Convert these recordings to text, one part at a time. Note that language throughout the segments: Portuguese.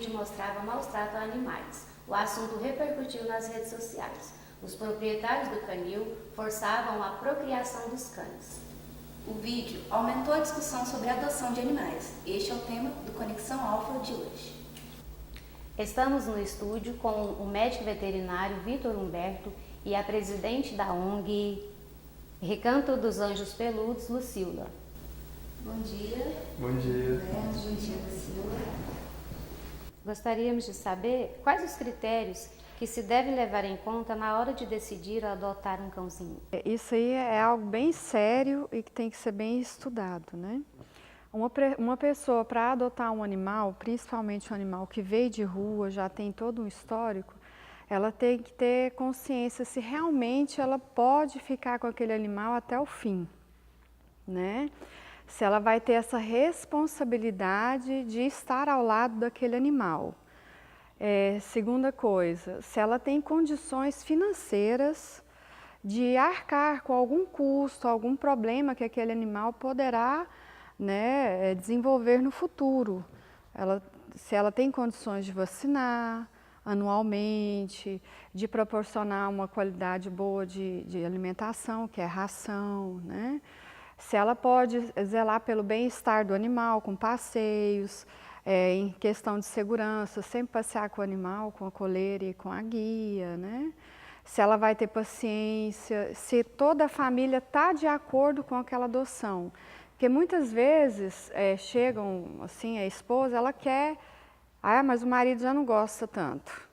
vídeo mostrava maus tratos a animais. O assunto repercutiu nas redes sociais. Os proprietários do canil forçavam a procriação dos cães. O vídeo aumentou a discussão sobre a adoção de animais. Este é o tema do Conexão Alfa de hoje. Estamos no estúdio com o médico veterinário Vitor Humberto e a presidente da ONG Recanto dos Anjos Peludos, Lucila. Bom dia. Bom dia. Bom dia, Lucila. Gostaríamos de saber quais os critérios que se devem levar em conta na hora de decidir adotar um cãozinho. Isso aí é algo bem sério e que tem que ser bem estudado, né? Uma pessoa para adotar um animal, principalmente um animal que veio de rua, já tem todo um histórico, ela tem que ter consciência se realmente ela pode ficar com aquele animal até o fim, né? Se ela vai ter essa responsabilidade de estar ao lado daquele animal. Segunda coisa, se ela tem condições financeiras de arcar com algum custo, algum problema que aquele animal poderá, né, desenvolver no futuro. Se ela tem condições de vacinar anualmente, de proporcionar uma qualidade boa de alimentação, que é ração, né? Se ela pode zelar pelo bem-estar do animal, com passeios, em questão de segurança, sempre passear com o animal, com a coleira e com a guia, né? Se ela vai ter paciência, se toda a família está de acordo com aquela adoção. Porque muitas vezes chegam, assim, a esposa, ela quer, mas o marido já não gosta tanto,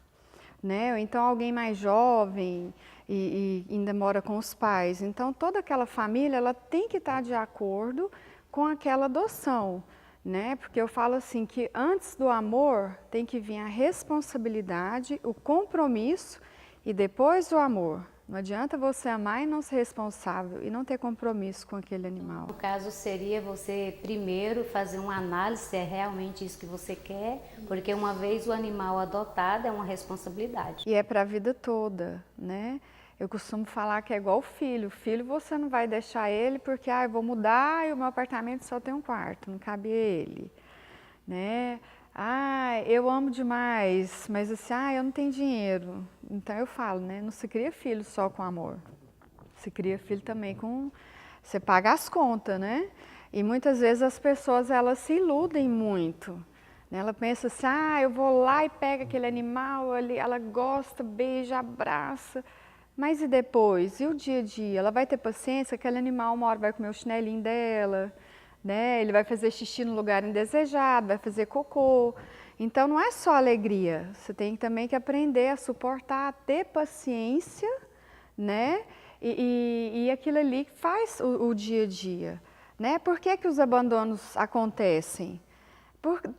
né? Ou então alguém mais jovem e ainda mora com os pais. Então toda aquela família, ela tem que estar de acordo com aquela adoção, né? Porque eu falo assim que antes do amor tem que vir a responsabilidade, o compromisso e depois o amor. Não adianta você amar e não ser responsável e não ter compromisso com aquele animal. No caso, seria você primeiro fazer uma análise se é realmente isso que você quer, porque uma vez o animal adotado é uma responsabilidade. E é para a vida toda, né? Eu costumo falar que é igual o filho. O filho você não vai deixar ele porque eu vou mudar e o meu apartamento só tem um quarto, não cabe ele, né? Eu amo demais, mas assim, eu não tenho dinheiro. Então eu falo, né? Não se cria filho só com amor. Se cria filho também com... Você paga as contas, né? E muitas vezes as pessoas, elas se iludem muito. Né? Ela pensa assim, eu vou lá e pego aquele animal, ela gosta, beija, abraça. Mas e depois? E o dia a dia? Ela vai ter paciência? Aquele animal uma hora vai comer o chinelinho dela, né? Ele vai fazer xixi no lugar indesejado, vai fazer cocô. Então não é só alegria, você tem também que aprender a suportar, a ter paciência, né? E aquilo ali faz o dia a dia, né? Por que os abandonos acontecem?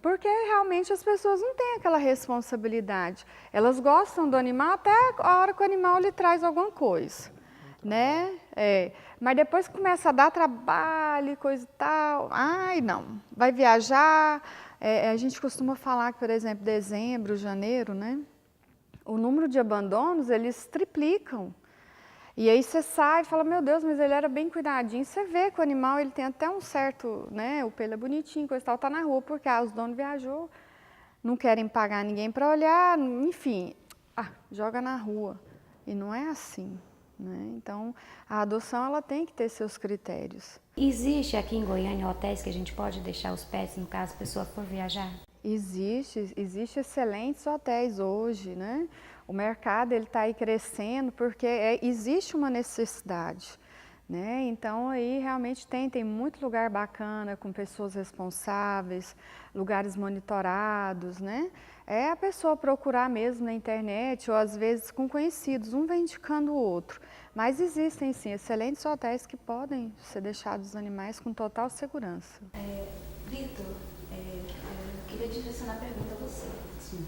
Porque realmente as pessoas não têm aquela responsabilidade. Elas gostam do animal até a hora que o animal lhe traz alguma coisa, né? Mas depois começa a dar trabalho e coisa e tal, não, vai viajar. A gente costuma falar que, por exemplo, dezembro, janeiro, né? O número de abandonos, eles triplicam. E aí você sai e fala, meu Deus, mas ele era bem cuidadinho. Você vê que o animal ele tem até um certo, né? O pelo é bonitinho, coisa e tal, tá na rua, porque os donos viajou, não querem pagar ninguém para olhar, enfim, joga na rua. E não é assim, né? Então, a adoção ela tem que ter seus critérios. Existe aqui em Goiânia hotéis que a gente pode deixar os pets, no caso a pessoa for viajar? Existe excelentes hotéis hoje, né? O mercado ele está aí crescendo porque existe uma necessidade, né? Então aí realmente tem muito lugar bacana com pessoas responsáveis, lugares monitorados, né? É a pessoa procurar mesmo na internet ou às vezes com conhecidos, um vai indicando o outro. Mas existem sim excelentes hotéis que podem ser deixados os animais com total segurança. Vitor, eu queria direcionar a pergunta a você. Sim.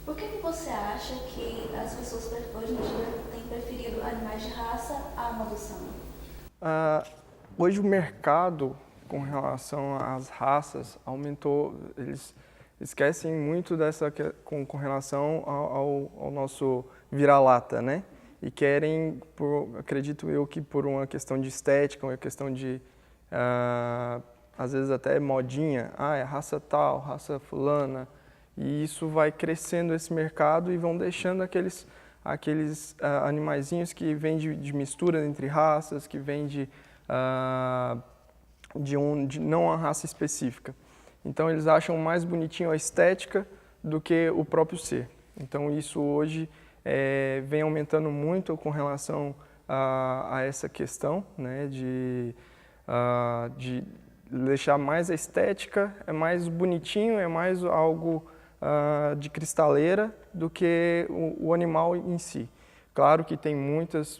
Por que você acha que as pessoas hoje em dia têm preferido animais de raça à adoção? Hoje o mercado com relação às raças aumentou, eles esquecem muito dessa com relação ao nosso vira-lata, né? E querem, acredito eu, que por uma questão de estética, uma questão de, às vezes até modinha, é raça tal, raça fulana, E isso vai crescendo esse mercado e vão deixando aqueles animaizinhos que vêm de mistura entre raças, que vêm de não uma raça específica. Então eles acham mais bonitinho a estética do que o próprio ser. Então isso hoje vem aumentando muito com relação a essa questão, né, de deixar mais a estética, é mais bonitinho, é mais algo de cristaleira do que o animal em si. Claro que tem muitas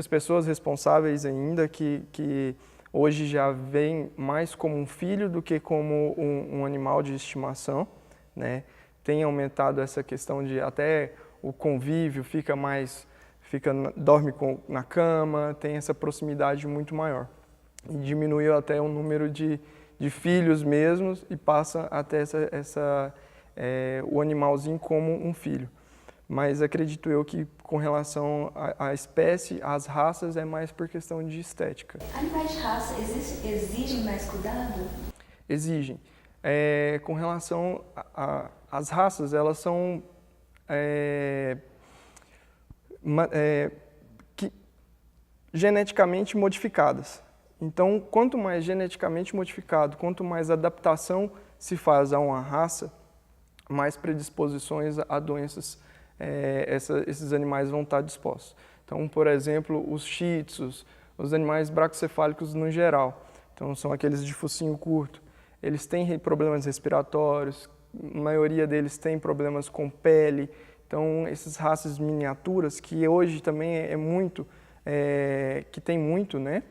pessoas responsáveis ainda que hoje já veem mais como um filho do que como um animal de estimação, né? Tem aumentado essa questão de até o convívio dorme na cama, tem essa proximidade muito maior. E diminuiu até o número de filhos mesmos e passa até o animalzinho como um filho. Mas acredito eu que com relação à espécie, às raças, é mais por questão de estética. Animais de raça exigem mais cuidado? Exigem. Com relação às raças, elas são geneticamente modificadas. Então, quanto mais geneticamente modificado, quanto mais adaptação se faz a uma raça, mais predisposições a doenças esses animais vão estar dispostos. Então, por exemplo, os shih tzus, os animais bracocefálicos no geral, então são aqueles de focinho curto, eles têm problemas respiratórios, a maioria deles tem problemas com pele. Então, essas raças miniaturas, que hoje também que tem muito, né?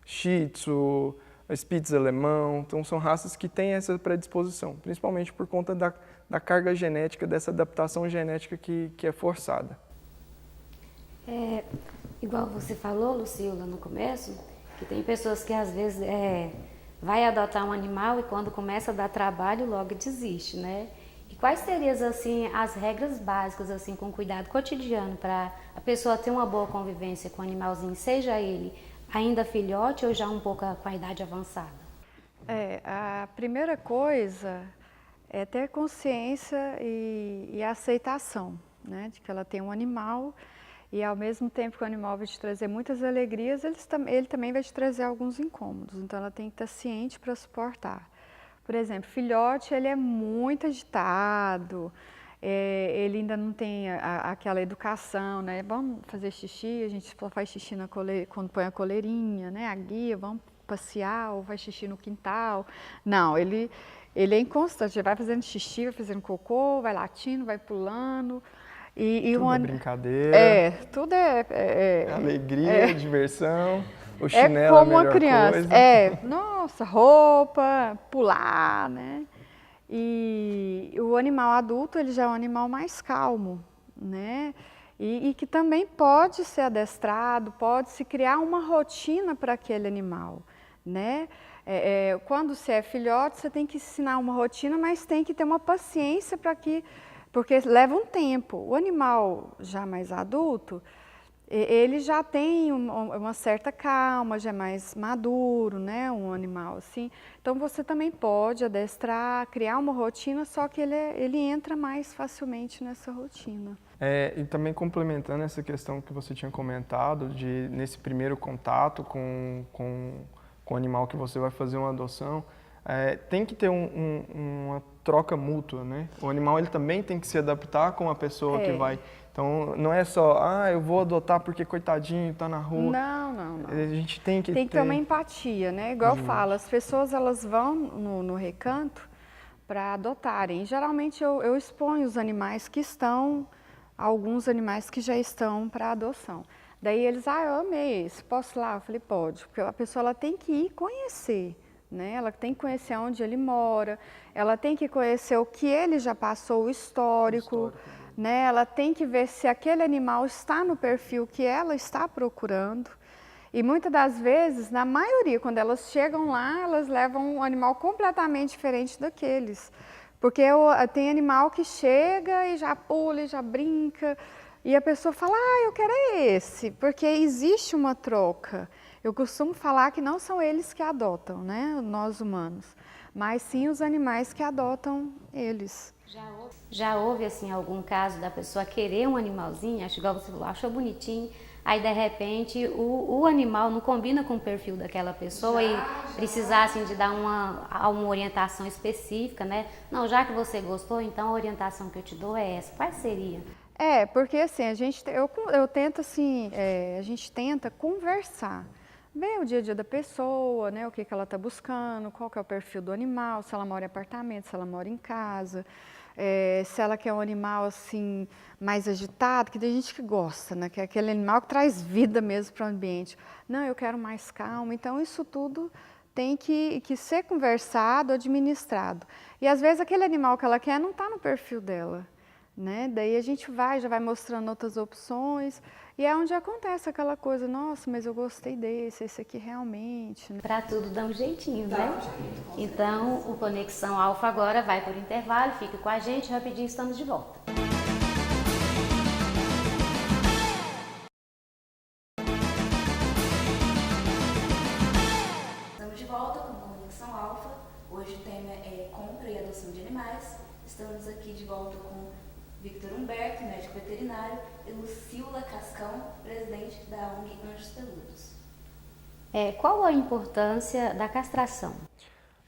Shih Tzu, Spitz alemão, então são raças que têm essa predisposição, principalmente por conta da carga genética, dessa adaptação genética que é forçada. Igual você falou, Lucila, no começo, que tem pessoas que às vezes vai adotar um animal e quando começa a dar trabalho logo desiste, né? E quais seriam assim as regras básicas assim com cuidado cotidiano para a pessoa ter uma boa convivência com o animalzinho, seja ele ainda filhote ou já um pouco com a idade avançada? A primeira coisa é ter consciência e aceitação, né, de que ela tem um animal e ao mesmo tempo que o animal vai te trazer muitas alegrias, ele também vai te trazer alguns incômodos, então ela tem que estar ciente para suportar. Por exemplo, filhote, ele é muito agitado, ele ainda não tem aquela educação, né? Vamos fazer xixi, a gente faz xixi quando põe a coleirinha, né? A guia, vamos passear ou vai xixi no quintal. Não, ele é inconstante, ele vai fazendo xixi, vai fazendo cocô, vai latindo, vai pulando. Tudo é brincadeira. Tudo é alegria, diversão. O chinelo é como a melhor uma criança. coisa. Nossa, roupa, pular, né? E o animal adulto, ele já é um animal mais calmo, né? E que também pode ser adestrado, pode se criar uma rotina para aquele animal, né? Quando você é filhote, você tem que ensinar uma rotina, mas tem que ter uma paciência porque leva um tempo. O animal já mais adulto, ele já tem uma certa calma, já é mais maduro, né, um animal assim. Então você também pode adestrar, criar uma rotina, só que ele entra mais facilmente nessa rotina. E também complementando essa questão que você tinha comentado, nesse primeiro contato com o animal que você vai fazer uma adoção, tem que ter uma troca mútua, né? O animal ele também tem que se adaptar com a pessoa que vai. Então, não é só, eu vou adotar porque coitadinho, tá na rua. Não. A gente tem que ter uma empatia, né? Igual eu falo, as pessoas elas vão no recanto para adotarem. Geralmente eu exponho os animais alguns animais que já estão para adoção. Daí eles, eu amei esse, posso ir lá? Eu falei, pode, porque a pessoa ela tem que ir conhecer. Né? Ela tem que conhecer onde ele mora, ela tem que conhecer o que ele já passou, o histórico. Né? Ela tem que ver se aquele animal está no perfil que ela está procurando. E muitas das vezes, na maioria, quando elas chegam lá, elas levam um animal completamente diferente daqueles. Porque tem animal que chega e já pula e já brinca, e a pessoa fala, eu quero esse, porque existe uma troca. Eu costumo falar que não são eles que adotam, né, nós humanos. mas sim os animais que adotam eles. Já houve assim algum caso da pessoa querer um animalzinho, acho igual você falou, achou bonitinho, aí de repente o animal não combina com o perfil daquela pessoa e precisar assim, de dar uma orientação específica, né? Não, já que você gostou, então a orientação que eu te dou é essa. Qual seria? Porque assim, eu tento assim, a gente tenta conversar, ver o dia a dia da pessoa, né, o que ela está buscando, qual que é o perfil do animal, se ela mora em apartamento, se ela mora em casa, se ela quer um animal assim mais agitado, que tem gente que gosta, né, que é aquele animal que traz vida mesmo para o ambiente. Não, eu quero mais calma. Então isso tudo tem que ser conversado, administrado. E às vezes aquele animal que ela quer não está no perfil dela. Né? Daí a gente já vai mostrando outras opções e é onde acontece aquela coisa, nossa, mas eu gostei esse aqui realmente. Né? Para tudo dá um jeitinho, né? Então, o Conexão Alfa agora vai por intervalo, fica com a gente, rapidinho estamos de volta. Estamos de volta com o Conexão Alfa. Hoje o tema é compra e adoção de animais. Estamos aqui de volta com Victor Humberto, médico veterinário, e Lucila Cascão, presidente da ONG Anjos Peludos. Qual a importância da castração?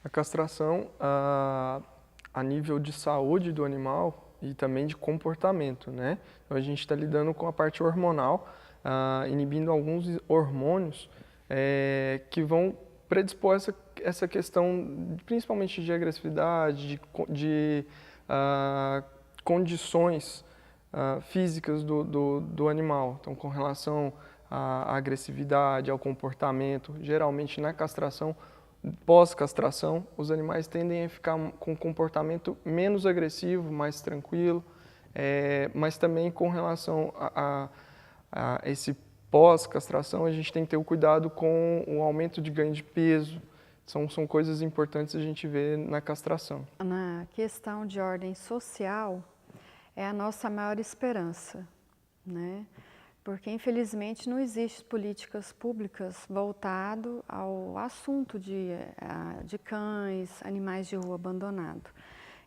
A castração, a nível de saúde do animal e também de comportamento, né? Então, a gente está lidando com a parte hormonal, inibindo alguns hormônios que vão predispor essa questão, principalmente de agressividade, de condições físicas do animal. Então, com relação à agressividade, ao comportamento, geralmente na castração, pós-castração, os animais tendem a ficar com um comportamento menos agressivo, mais tranquilo, mas também com relação a esse pós-castração, a gente tem que ter o cuidado com o aumento de ganho de peso. São coisas importantes a gente ver na castração. Na questão de ordem social, é a nossa maior esperança, né? Porque infelizmente não existem políticas públicas voltado ao assunto de cães, animais de rua abandonados.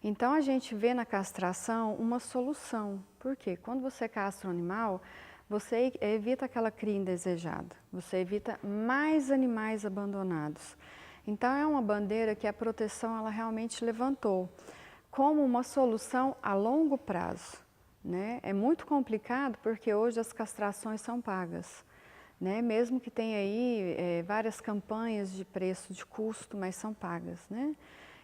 Então a gente vê na castração uma solução, porque quando você castra um animal, você evita aquela cria indesejada, você evita mais animais abandonados. Então é uma bandeira que a proteção ela realmente levantou como uma solução a longo prazo. Né? É muito complicado porque hoje as castrações são pagas. Né? Mesmo que tenha aí várias campanhas de preço, de custo, mas são pagas. Né?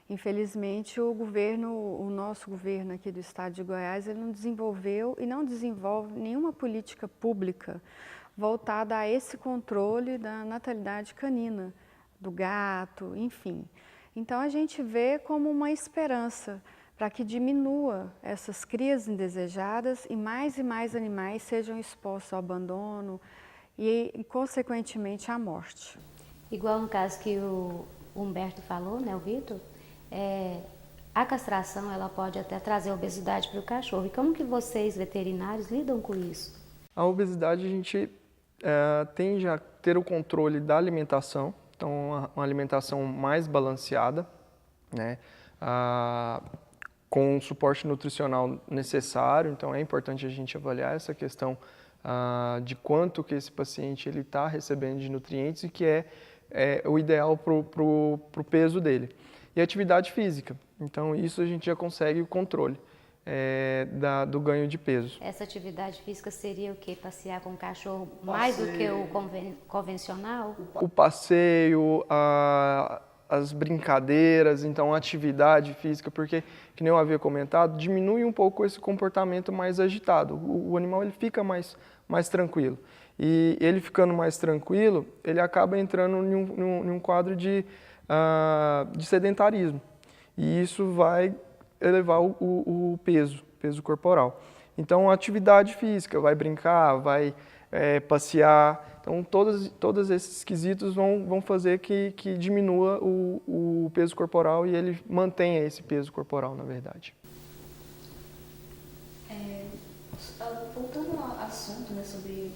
Infelizmente o nosso governo aqui do estado de Goiás, ele não desenvolveu e não desenvolve nenhuma política pública voltada a esse controle da natalidade canina, do gato, enfim. Então a gente vê como uma esperança para que diminua essas crias indesejadas e mais animais sejam expostos ao abandono e consequentemente, à morte. Igual no caso que o Humberto falou, né, o Vitor, a castração ela pode até trazer obesidade para o cachorro. E como que vocês, veterinários, lidam com isso? A obesidade a gente tende a ter o controle da alimentação, então uma alimentação mais balanceada, né? Com o suporte nutricional necessário, então é importante a gente avaliar essa questão de quanto que esse paciente ele está recebendo de nutrientes e que é o ideal para o peso dele. E atividade física, então isso a gente já consegue o controle do ganho de peso. Essa atividade física seria o quê? Passear com o cachorro mais do que o convencional? O passeio, as brincadeiras, então a atividade física, porque, que nem eu havia comentado, diminui um pouco esse comportamento mais agitado. O animal ele fica mais tranquilo. E ele ficando mais tranquilo, ele acaba entrando em um quadro de sedentarismo. E isso vai elevar o peso corporal. Então, a atividade física, vai brincar, vai passear. Então, todos esses quesitos vão fazer que diminua o peso corporal e ele mantenha esse peso corporal, na verdade. Voltando ao assunto, né, sobre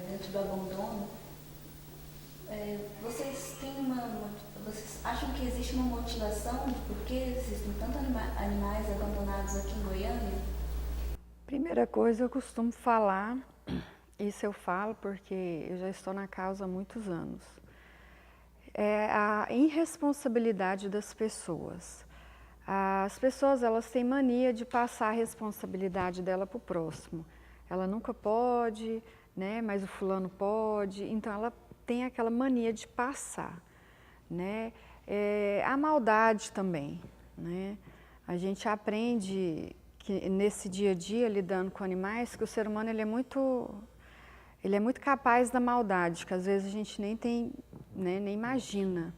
dentro do abandono, vocês têm vocês acham que existe uma motivação de por que existem tantos animais abandonados aqui em Goiânia? Primeira coisa, eu costumo falar, isso eu falo porque eu já estou na causa há muitos anos, é a irresponsabilidade das pessoas. As pessoas, elas têm mania de passar a responsabilidade dela para o próximo. Ela nunca pode, né, mas o fulano pode, então ela tem aquela mania de passar, né. A maldade também, né. A gente aprende que nesse dia a dia, lidando com animais, que o ser humano ele é muito capaz da maldade, que às vezes a gente nem tem, né, nem imagina.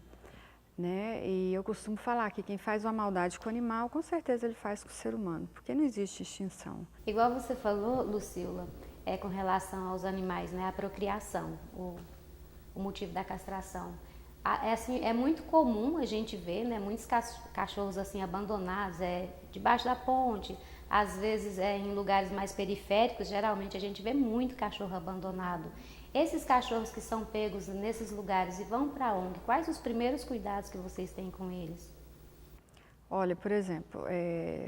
Né? E eu costumo falar que quem faz uma maldade com o animal, com certeza ele faz com o ser humano, porque não existe extinção. Igual você falou, Lucila, com relação aos animais, né, a procriação, o motivo da castração. É muito comum a gente ver, né, muitos cachorros assim abandonados, debaixo da ponte, às vezes em lugares mais periféricos, geralmente a gente vê muito cachorro abandonado. Esses cachorros que são pegos nesses lugares e vão para a ONG, quais os primeiros cuidados que vocês têm com eles? Olha, por exemplo,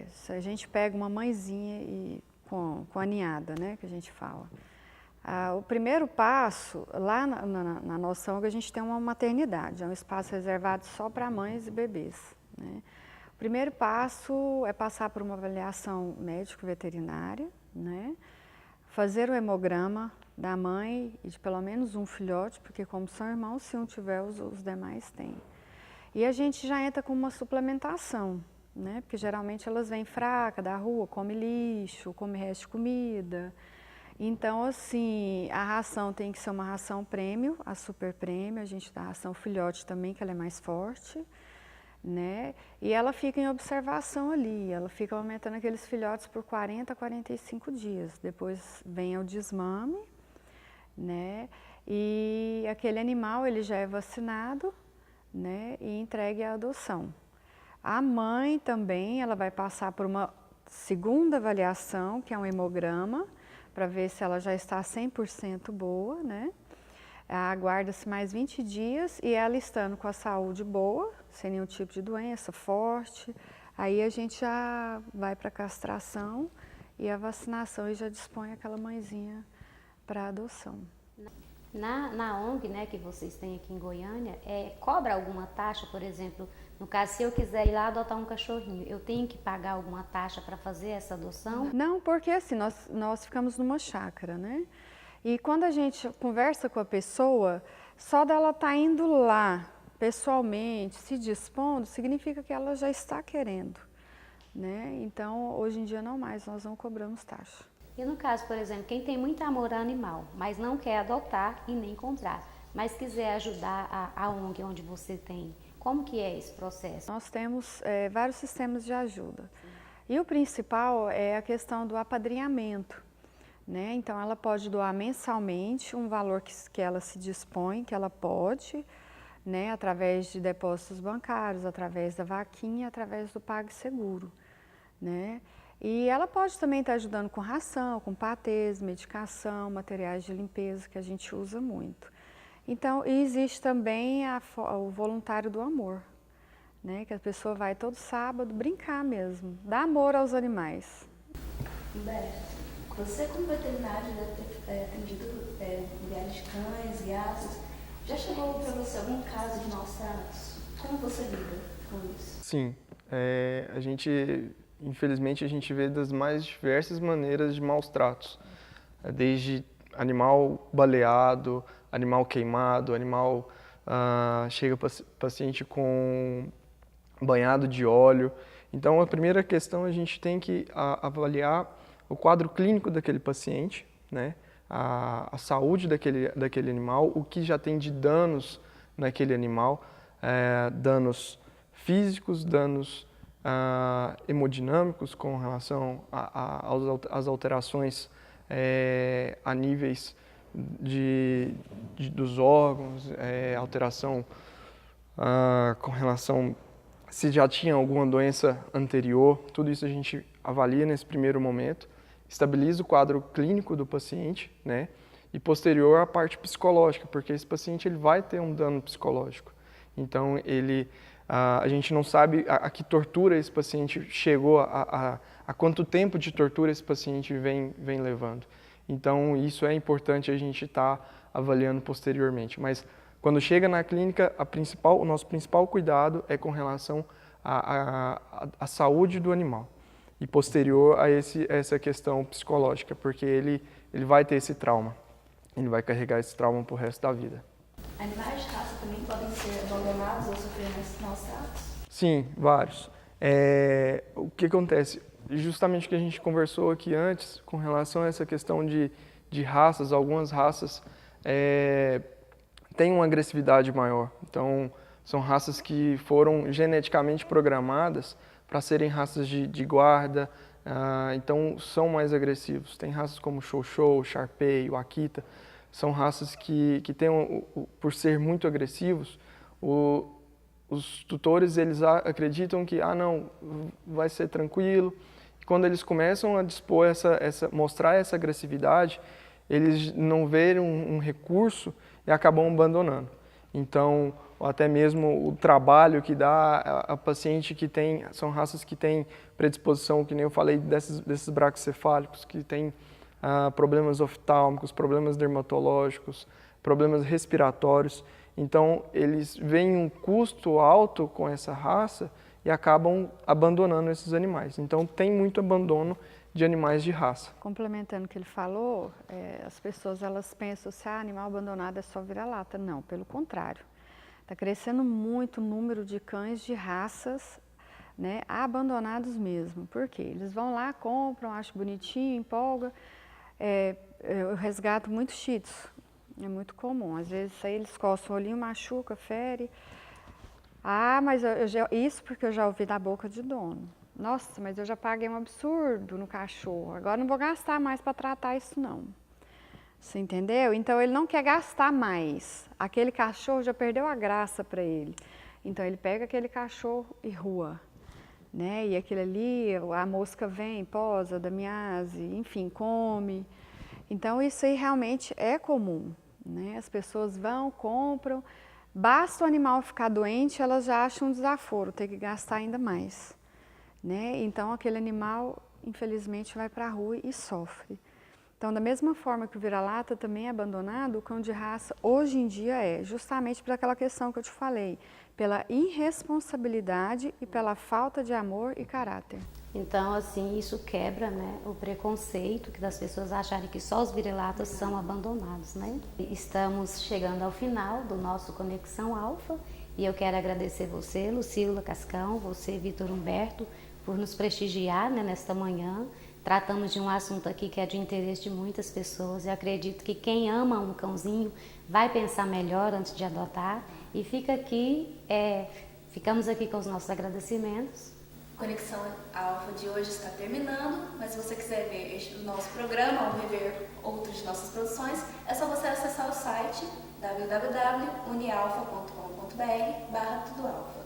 se a gente pega uma mãezinha com a ninhada, né, que a gente fala, o primeiro passo, lá na nossa ONG, a gente tem uma maternidade, é um espaço reservado só para mães e bebês, né? O primeiro passo é passar por uma avaliação médico-veterinária, né? Fazer o hemograma da mãe e de pelo menos um filhote, porque como são irmãos, se um tiver, os demais têm. E a gente já entra com uma suplementação, né? Porque geralmente elas vêm fracas da rua, come lixo, come resto de comida. Então, assim, a ração tem que ser uma ração prêmio, a super prêmio, a gente dá a ração filhote também, que ela é mais forte, né? E ela fica em observação ali, ela fica aumentando aqueles filhotes por 40 a 45 dias. Depois vem o desmame, né? E aquele animal ele já é vacinado, né? E entregue à adoção. A mãe também, ela vai passar por uma segunda avaliação, que é um hemograma, para ver se ela já está 100% boa, né? Aguarda-se mais 20 dias e ela estando com a saúde boa, sem nenhum tipo de doença, forte, aí a gente já vai para a castração e a vacinação e já dispõe aquela mãezinha para adoção. Na ONG, né, que vocês têm aqui em Goiânia, cobra alguma taxa, por exemplo, no caso, se eu quiser ir lá adotar um cachorrinho, eu tenho que pagar alguma taxa para fazer essa adoção? Não, porque assim, nós ficamos numa chácara, né? E quando a gente conversa com a pessoa, só dela estar indo lá, pessoalmente, se dispondo, significa que ela já está querendo, né? Então, hoje em dia não mais, nós não cobramos taxa. E no caso, por exemplo, quem tem muito amor ao animal, mas não quer adotar e nem comprar, mas quiser ajudar a ONG onde você tem, como que é esse processo? Nós temos vários sistemas de ajuda. E o principal é a questão do apadrinhamento, né? Então, ela pode doar mensalmente um valor que ela se dispõe, que ela pode, né? Através de depósitos bancários, através da vaquinha, através do PagSeguro, né? E ela pode também estar ajudando com ração, com patês, medicação, materiais de limpeza, que a gente usa muito. Então, e existe também o voluntário do amor, né? Que a pessoa vai todo sábado brincar mesmo, dar amor aos animais. Humberto, você como veterinário deve ter atendido milhares de cães, gatos. Já chegou para você algum caso de maus tratos? Como você lida com isso? Sim, infelizmente a gente vê das mais diversas maneiras de maus tratos, desde animal baleado, animal queimado, animal chega paciente com banhado de óleo. Então a primeira questão a gente tem que avaliar o quadro clínico daquele paciente, né? A saúde daquele animal, o que já tem de danos naquele animal, danos físicos, danos hemodinâmicos com relação às alterações a níveis dos órgãos, alteração com relação se já tinha alguma doença anterior, tudo isso a gente avalia nesse primeiro momento, estabiliza o quadro clínico do paciente, né? e posterior a parte psicológica, porque esse paciente ele vai ter um dano psicológico. Então, a gente não sabe a que tortura esse paciente chegou, a quanto tempo de tortura esse paciente vem levando. Então, isso é importante a gente estar avaliando posteriormente. Mas, quando chega na clínica, o nosso principal cuidado é com relação à saúde do animal. E posterior a essa questão psicológica, porque ele vai ter esse trauma. Ele vai carregar esse trauma pro resto da vida. Animais de raça também podem ser abandonados ou sofrer maus tratos? Sim, vários. O que acontece? Justamente o que a gente conversou aqui antes, com relação a essa questão de raças, algumas raças têm uma agressividade maior. Então, são raças que foram geneticamente programadas para serem raças de guarda, então são mais agressivos. Tem raças como o Chow, o Shar-Pei, o Akita, são raças que têm, por ser muito agressivos, os tutores eles acreditam que não, vai ser tranquilo. E quando eles começam a dispor mostrar essa agressividade, eles não verem um recurso e acabam abandonando. Então, ou até mesmo o trabalho que dá a paciente são raças que têm predisposição, que nem eu falei, desses braquicefálicos, que têm problemas oftálmicos, problemas dermatológicos, problemas respiratórios. Então, eles veem um custo alto com essa raça e acabam abandonando esses animais. Então, tem muito abandono de animais de raça. Complementando o que ele falou, as pessoas elas pensam se animal abandonado é só vira-lata. Não, pelo contrário. Está crescendo muito o número de cães de raças, né, abandonados mesmo. Por quê? Eles vão lá, compram, acham bonitinho, empolga. Eu resgato muito shih tzu. É muito comum. Às vezes aí eles coçam o olhinho, machuca, fere. Mas isso porque eu já ouvi da boca de dono. Nossa, mas eu já paguei um absurdo no cachorro. Agora não vou gastar mais para tratar isso não. Você entendeu? Então ele não quer gastar mais. Aquele cachorro já perdeu a graça para ele. Então ele pega aquele cachorro e rua, né? E aquele ali, a mosca vem, posa, da miase, enfim, come. Então isso aí realmente é comum, né? As pessoas vão, compram, basta o animal ficar doente, elas já acham um desaforo, tem que gastar ainda mais, né? Então aquele animal, infelizmente, vai para a rua e sofre. Então, da mesma forma que o vira-lata também é abandonado, o cão de raça hoje em dia justamente por aquela questão que eu te falei, pela irresponsabilidade e pela falta de amor e caráter. Então, assim, isso quebra, né, o preconceito que das pessoas acharem que só os vira-latas são abandonados, né? Estamos chegando ao final do nosso Conexão Alfa e eu quero agradecer você, Lucila Cascão, você, Vitor Humberto, por nos prestigiar, né, nesta manhã. Tratamos de um assunto aqui que é de interesse de muitas pessoas. Eu acredito que quem ama um cãozinho vai pensar melhor antes de adotar. E ficamos aqui com os nossos agradecimentos. Conexão Alfa de hoje está terminando, mas se você quiser ver o nosso programa ou rever outras de nossas produções, é só você acessar o site www.unialfa.com.br/tudoalfa.